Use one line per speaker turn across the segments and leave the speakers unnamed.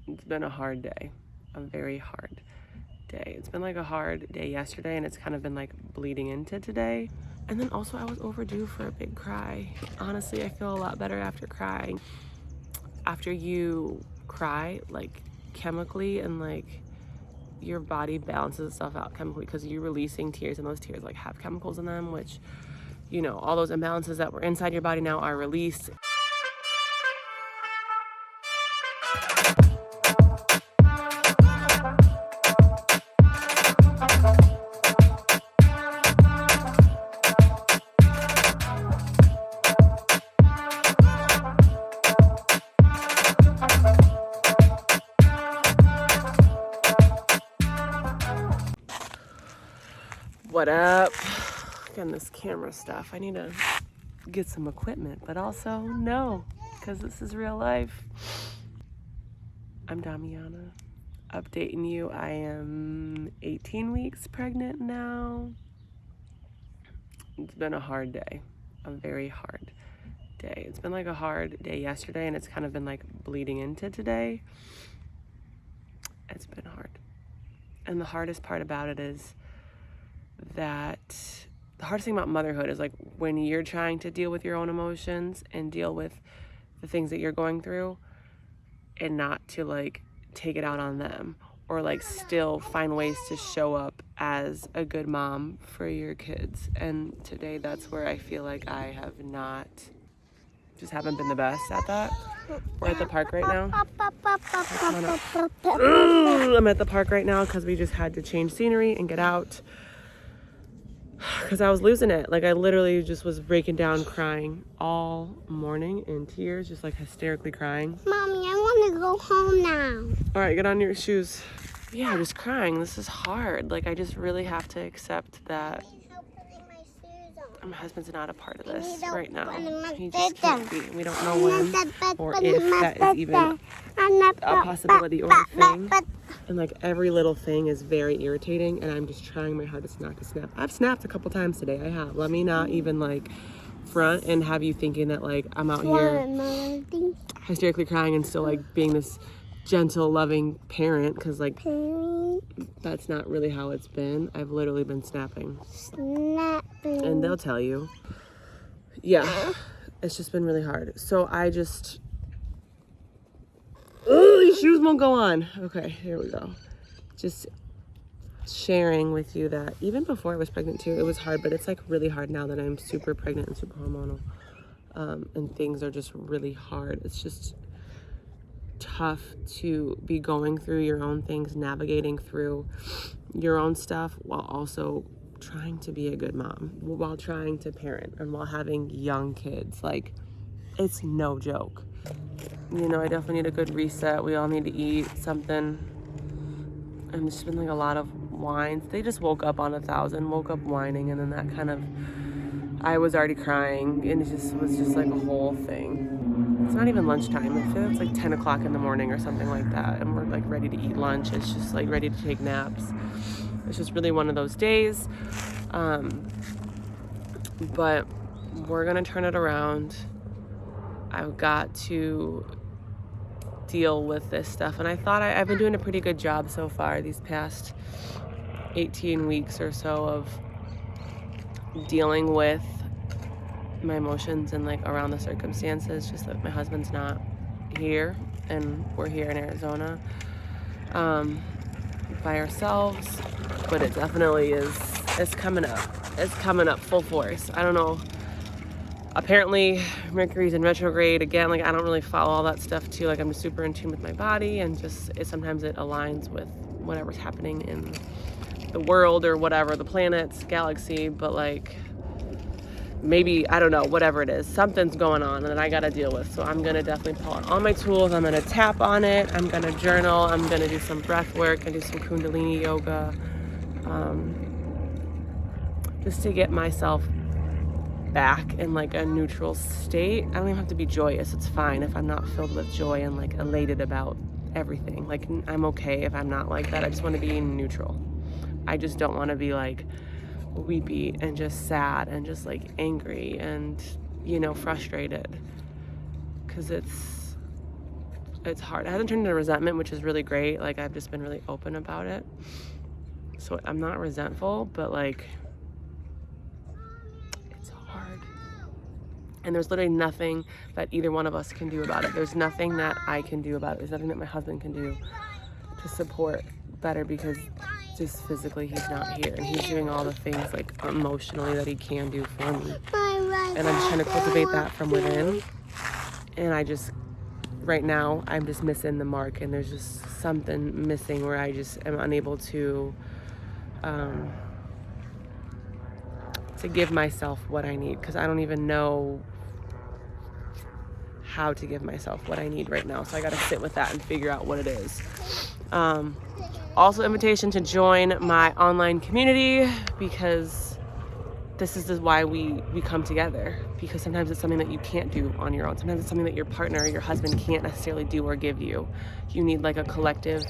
It's been a hard day, a very hard day. It's been like a hard day yesterday, and it's kind of been like bleeding into today. And then also I was overdue for a big cry. Honestly, I feel a lot better after crying. After you cry, like chemically, and like your body balances itself out chemically because you're releasing tears, and those tears like have chemicals in them, which, you know, all those imbalances that were inside your body now are released. What up? Again, this camera stuff. I need to get some equipment, but also no, because this is real life. I'm Damiana, updating you. I am 18 weeks pregnant now. It's been a hard day, a very hard day. It's been like a hard day yesterday, and it's kind of been like bleeding into today. It's been hard. And the hardest part about it is that the hardest thing about motherhood is like when you're trying to deal with your own emotions and deal with the things that you're going through, and not to like take it out on them, or like still find ways to show up as a good mom for your kids. And today that's where I feel like I have not, just haven't been the best at that. We're at the park right now. I'm at the park right now because we just had to change scenery and get out. Because I was losing it. Like I literally just was breaking down crying all morning in tears, just like hysterically crying.
Mommy, I want to go home now.
All right, get on your shoes. Yeah, just crying. This is hard. Like I just really have to accept that my husband's not a part of this right now. He just can't be. We don't know when or if that is even a possibility or a thing. And like every little thing is very irritating, and I'm just trying my hardest not to snap. I've snapped a couple times today. I have. Let me not even like front and have you thinking that like I'm out here hysterically crying and still like being this gentle, loving parent, because like that's not really how it's been. I've literally been snapping. And they'll tell you. Yeah, it's just been really hard. So I just, these shoes won't go on. Okay, here we go. Just sharing with you that even before I was pregnant too, it was hard, but it's like really hard now that I'm super pregnant and super hormonal. And things are just really hard. It's just tough to be going through your own things, navigating through your own stuff while also trying to be a good mom, while trying to parent, and while having young kids. Like, it's no joke. You know, I definitely need a good reset. We all need to eat something. And it's been like a lot of whines. They just woke up on 1,000, woke up whining, and then that kind of, I was already crying, and it just was just like a whole thing. It's not even lunchtime. I feel it's like 10 o'clock in the morning or something like that, and we're like ready to eat lunch. It's just like ready to take naps. It's just really one of those days. But we're gonna turn it around. I've got to deal with this stuff, and I thought I've been doing a pretty good job so far these past 18 weeks or so of dealing with my emotions and like around the circumstances, just that my husband's not here and we're here in Arizona by ourselves. But it definitely it's coming up full force. I don't know, apparently Mercury's in retrograde again. Like I don't really follow all that stuff too. Like I'm just super in tune with my body, and just sometimes it aligns with whatever's happening in the world or whatever, the planets, galaxy. But like maybe, I don't know, whatever it is, something's going on that I gotta deal with. So I'm gonna definitely pull out all my tools. I'm gonna tap on it. I'm gonna journal. I'm gonna do some breath work and do some Kundalini yoga, just to get myself back in like a neutral state. I don't even have to be joyous. It's fine if I'm not filled with joy and like elated about everything. Like I'm okay if I'm not like that. I just want to be neutral. I just don't want to be like weepy and just sad and just like angry and, you know, frustrated, because it's hard. It hasn't turned into resentment, which is really great. Like, I've just been really open about it. So I'm not resentful, but like, it's hard. And there's literally nothing that either one of us can do about it. There's nothing that I can do about it. There's nothing that my husband can do to support better, because just physically he's not here, and he's doing all the things like emotionally that he can do for me. And I'm just trying to cultivate that from within. And I just, right now, I'm just missing the mark, and there's just something missing where I just am unable to give myself what I need, because I don't even know how to give myself what I need right now. So I got to sit with that and figure out what it is. Also, invitation to join my online community, because this is why we come together, because sometimes it's something that you can't do on your own. Sometimes it's something that your partner or your husband can't necessarily do or give you. You need like a collective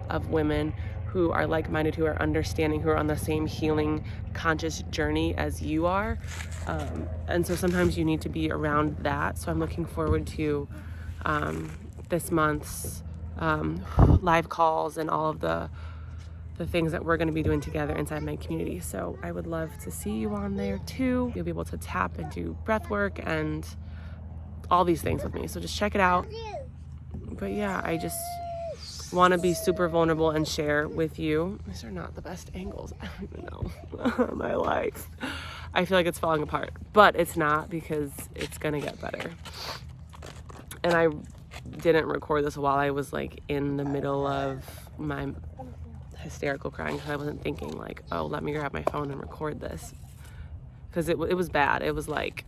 of women who are like-minded, who are understanding, who are on the same healing conscious journey as you are. And so sometimes you need to be around that. So I'm looking forward to this month's live calls and all of the things that we're going to be doing together inside my community. So I would love to see you on there too. You'll be able to tap and do breath work and all these things with me. So just check it out. But yeah, I just want to be super vulnerable and share with you. These are not the best angles. I don't even know. My life. I feel like it's falling apart, but it's not, because it's going to get better. And I didn't record this while I was like in the middle of my hysterical crying, because I wasn't thinking like, oh, let me grab my phone and record this, because it was bad. It was like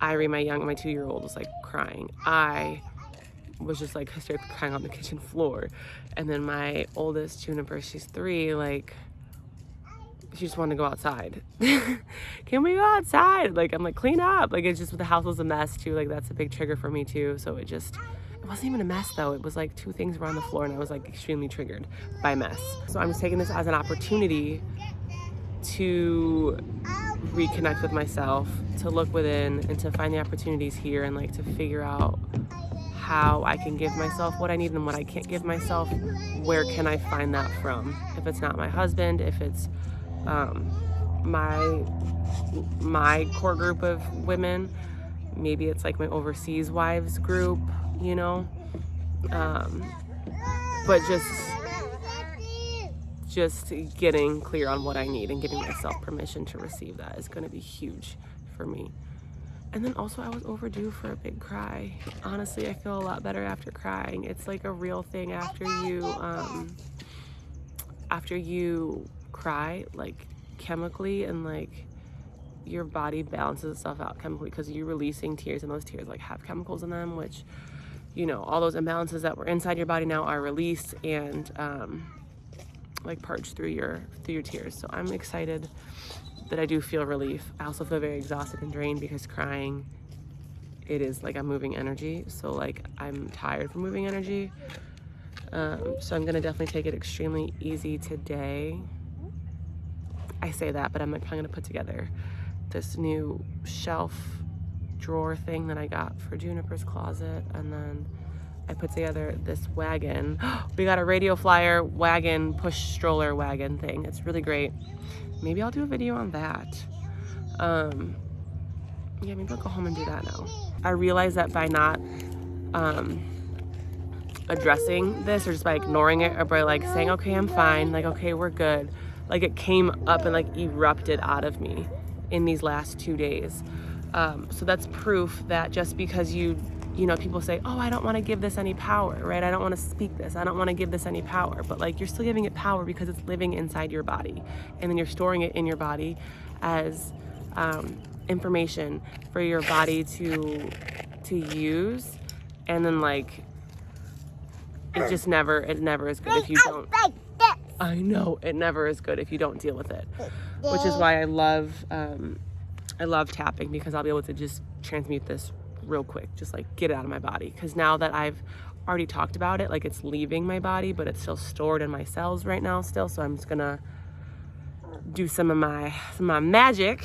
Irie, my 2-year-old, was like crying. I was just like hysterically crying on the kitchen floor, and then my oldest, Juniper, she's 3, like she just wanted to go outside. Can we go outside? Like, I'm like, clean up. Like, it's just, the house was a mess too. Like, that's a big trigger for me too. So it wasn't even a mess though. It was like 2 things were on the floor, and I was like extremely triggered by mess. So I'm just taking this as an opportunity to reconnect with myself, to look within, and to find the opportunities here, and like to figure out how I can give myself what I need, and what I can't give myself, where can I find that from? If it's not my husband, if it's my core group of women, maybe it's like my overseas wives group, you know, but just getting clear on what I need and giving myself permission to receive that is going to be huge for me. And then also, I was overdue for a big cry. Honestly, I feel a lot better after crying. It's like a real thing after you cry, like chemically, and like your body balances itself out chemically, because you're releasing tears, and those tears like have chemicals in them, which, you know, all those imbalances that were inside your body now are released and like purged through your tears. So I'm excited that I do feel relief. I also feel very exhausted and drained, because crying, it is like I'm moving energy. So like I'm tired from moving energy. So I'm gonna definitely take it extremely easy today. I say that, but I'm like probably gonna put together this new shelf drawer thing that I got for Juniper's closet, and then I put together this wagon. We got a radio flyer wagon, push stroller wagon thing. It's really great. Maybe I'll do a video on that. Yeah, maybe I'll go home and do that now. I realize that by not addressing this, or just by ignoring it, or by like saying, okay, I'm fine, like, okay, we're good, like it came up and like erupted out of me in these last 2 days. So that's proof that just because you know, people say, oh, I don't want to give this any power, right? I don't want to speak this. I don't want to give this any power. But like, you're still giving it power, because it's living inside your body. And then you're storing it in your body as information for your body to use. And then like, it never is good if you don't. I know, it never is good if you don't deal with it. Which is why I love tapping, because I'll be able to just transmute this real quick, just like get it out of my body. Because now that I've already talked about it, like it's leaving my body, but it's still stored in my cells right now still. So I'm just gonna do some of my magic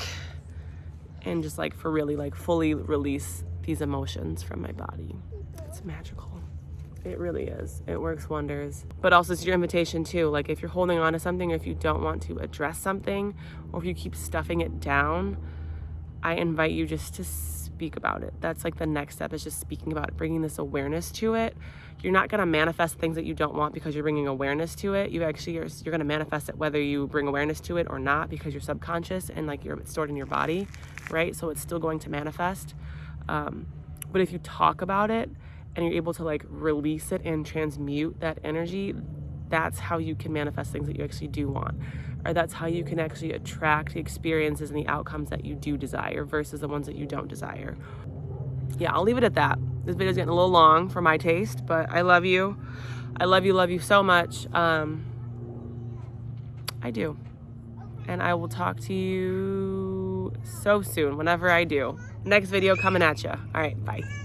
and just like for really like fully release these emotions from my body. It's magical. It really is. It works wonders. But also it's your invitation too. Like if you're holding on to something, or if you don't want to address something, or if you keep stuffing it down, I invite you just to speak about it. That's like the next step, is just speaking about it, bringing this awareness to it. You're not gonna manifest things that you don't want because you're bringing awareness to it. You're gonna manifest it whether you bring awareness to it or not, because you're subconscious and like it's stored in your body, right? So it's still going to manifest. But if you talk about it and you're able to like release it and transmute that energy, that's how you can manifest things that you actually do want. Or that's how you can actually attract the experiences and the outcomes that you do desire versus the ones that you don't desire. Yeah, I'll leave it at that. This video's getting a little long for my taste, but I love you. I love you so much. I do. And I will talk to you so soon, whenever I do. Next video coming at you. All right, bye.